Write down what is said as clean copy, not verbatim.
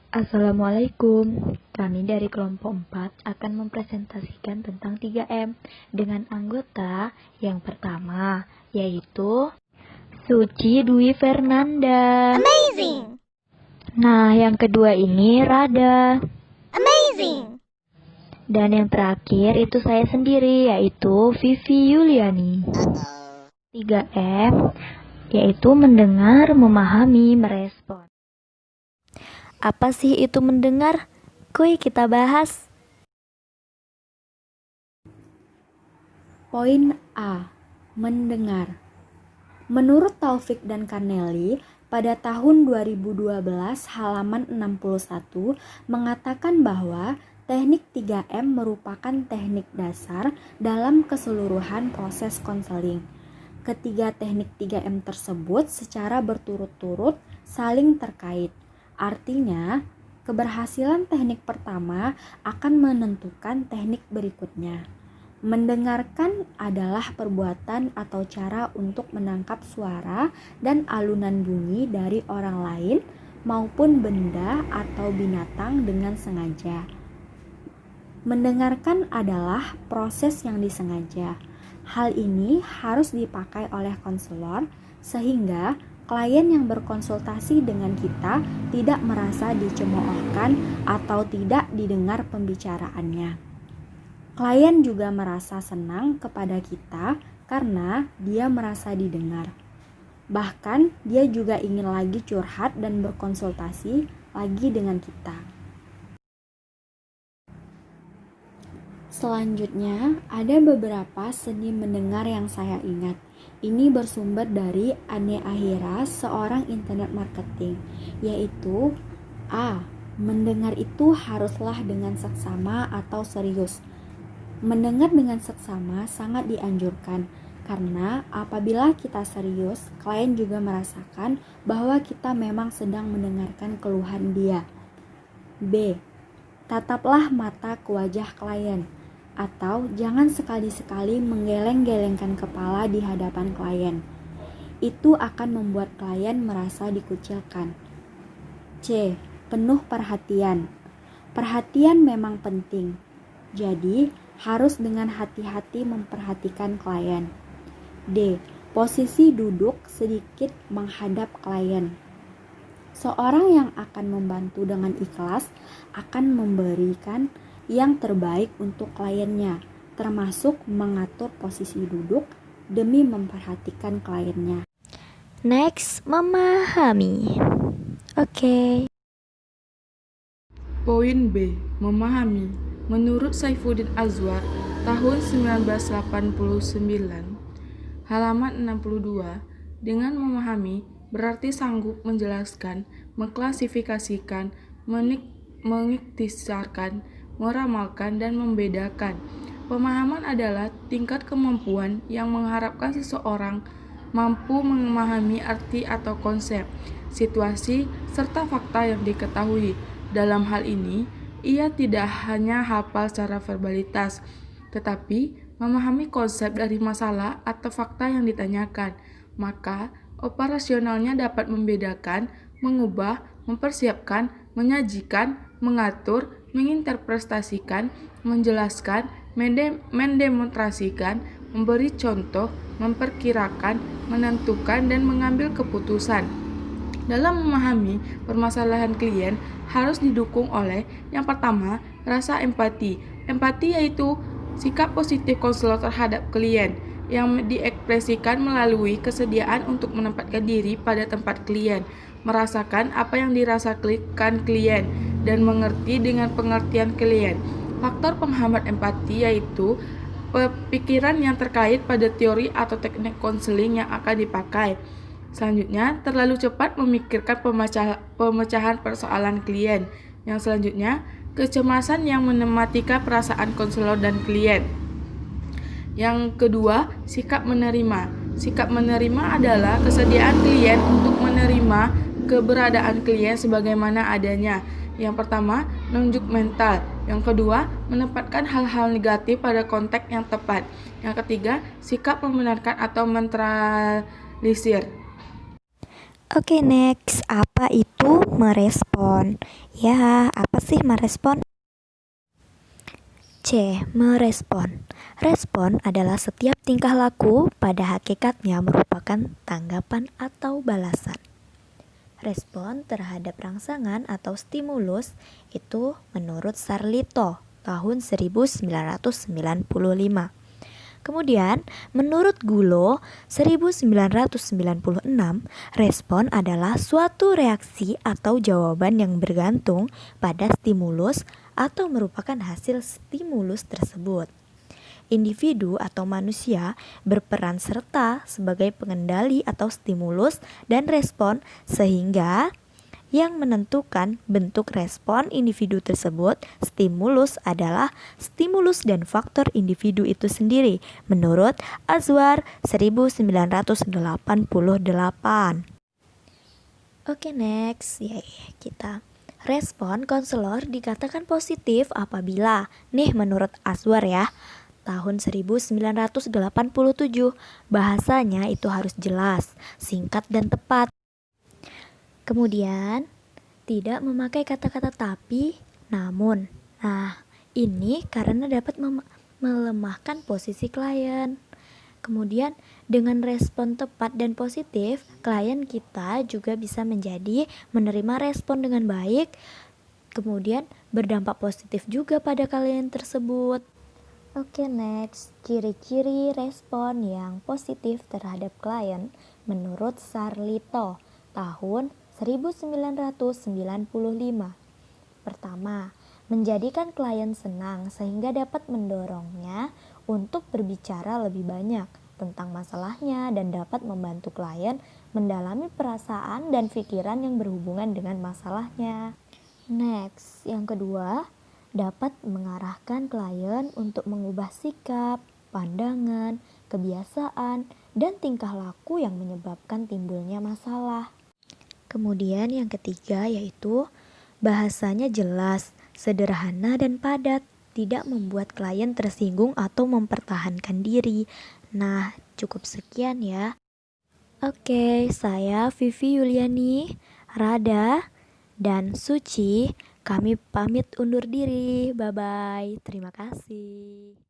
Assalamualaikum. Kami dari kelompok 4 akan mempresentasikan tentang 3M dengan anggota yang pertama yaitu Suci Dwi Fernanda. Amazing! Nah, yang kedua ini Rada. Amazing! Dan yang terakhir itu saya sendiri yaitu Vivi Yuliani. 3M yaitu mendengar, memahami, merespon. Apa sih itu mendengar? Kuy kita bahas. Poin A. Mendengar. Menurut Taufik dan Karneli, pada tahun 2012 halaman 61 mengatakan bahwa teknik 3M merupakan teknik dasar dalam keseluruhan proses konseling. Ketiga teknik 3M tersebut secara berturut-turut saling terkait. Artinya, keberhasilan teknik pertama akan menentukan teknik berikutnya. Mendengarkan adalah perbuatan atau cara untuk menangkap suara dan alunan bunyi dari orang lain maupun benda atau binatang dengan sengaja. Mendengarkan adalah proses yang disengaja. Hal ini harus dipakai oleh konselor sehingga klien yang berkonsultasi dengan kita tidak merasa dicemoohkan atau tidak didengar pembicaraannya. Klien juga merasa senang kepada kita karena dia merasa didengar. Bahkan dia juga ingin lagi curhat dan berkonsultasi lagi dengan kita. Selanjutnya, ada beberapa seni mendengar yang saya ingat. Ini bersumber dari Ane Ahira, seorang internet marketing, yaitu A. Mendengar itu haruslah dengan seksama atau serius. Mendengar dengan seksama sangat dianjurkan, karena apabila kita serius, klien juga merasakan bahwa kita memang sedang mendengarkan keluhan dia. B. Tataplah mata ke wajah klien, atau jangan sekali-sekali menggeleng-gelengkan kepala di hadapan klien. Itu akan membuat klien merasa dikucilkan. C. Penuh perhatian. Perhatian memang penting, jadi harus dengan hati-hati memperhatikan klien. D. Posisi duduk sedikit menghadap klien. Seorang yang akan membantu dengan ikhlas akan memberikan yang terbaik untuk kliennya, termasuk mengatur posisi duduk demi memperhatikan kliennya. Next, memahami. Oke. Poin B. Memahami. Menurut Saifuddin Azwar, tahun 1989, halaman 62, dengan memahami berarti sanggup menjelaskan, mengklasifikasikan, mengiktisarkan, meramalkan, dan membedakan. Pemahaman adalah tingkat kemampuan yang mengharapkan seseorang mampu memahami arti atau konsep, situasi, serta fakta yang diketahui. Dalam hal ini, ia tidak hanya hafal secara verbalitas, tetapi memahami konsep dari masalah atau fakta yang ditanyakan. Maka, operasionalnya dapat membedakan, mengubah, mempersiapkan, menyajikan, mengatur, menginterpretasikan, menjelaskan, mendemonstrasikan, memberi contoh, memperkirakan, menentukan, dan mengambil keputusan. Dalam memahami permasalahan klien harus didukung oleh yang pertama, rasa empati. Empati yaitu sikap positif konselor terhadap klien yang diekspresikan melalui kesediaan untuk menempatkan diri pada tempat klien, merasakan apa yang dirasakan klien, dan mengerti dengan pengertian klien. Faktor penghambat empati yaitu pikiran yang terkait pada teori atau teknik konseling yang akan dipakai. Selanjutnya, terlalu cepat memikirkan pemecahan persoalan klien. Yang selanjutnya, kecemasan yang mematikan perasaan konselor dan klien. Yang kedua, sikap menerima. Sikap menerima adalah kesediaan klien untuk menerima keberadaan klien sebagaimana adanya. Yang pertama, nunjuk mental. Yang kedua, menempatkan hal-hal negatif pada konteks yang tepat. Yang ketiga, sikap membenarkan atau menetralisir. Oke, next. Apa Apa itu merespon? Ya, apa sih merespon? C. Merespon. Respon adalah setiap tingkah laku pada hakikatnya merupakan tanggapan atau balasan. Respon terhadap rangsangan atau stimulus itu menurut Sarlito tahun 1995. Kemudian, menurut Gulo 1996, respon adalah suatu reaksi atau jawaban yang bergantung pada stimulus atau merupakan hasil stimulus tersebut. Individu atau manusia berperan serta sebagai pengendali atau stimulus dan respon sehingga yang menentukan bentuk respon individu tersebut, stimulus adalah stimulus dan faktor individu itu sendiri, menurut Azwar 1988. Oke, next, kita respon konselor dikatakan positif apabila, menurut Azwar ya, tahun 1987, bahasanya itu harus jelas, singkat dan tepat. Kemudian, tidak memakai kata-kata tapi, namun. Nah, ini karena dapat melemahkan posisi klien. Kemudian, dengan respon tepat dan positif, klien kita juga bisa menjadi menerima respon dengan baik, kemudian berdampak positif juga pada klien tersebut. Oke, next, ciri-ciri respon yang positif terhadap klien menurut Sarlito tahun 1995. Pertama, menjadikan klien senang sehingga dapat mendorongnya untuk berbicara lebih banyak tentang masalahnya dan dapat membantu klien mendalami perasaan dan pikiran yang berhubungan dengan masalahnya. Next, yang kedua, dapat mengarahkan klien untuk mengubah sikap, pandangan, kebiasaan, dan tingkah laku yang menyebabkan timbulnya masalah. Kemudian yang ketiga yaitu bahasanya jelas, sederhana dan padat, tidak membuat klien tersinggung atau mempertahankan diri. Nah, cukup sekian ya. Oke, saya Vivi Yuliani, Rada, dan Suci. Kami pamit undur diri. Bye-bye. Terima kasih.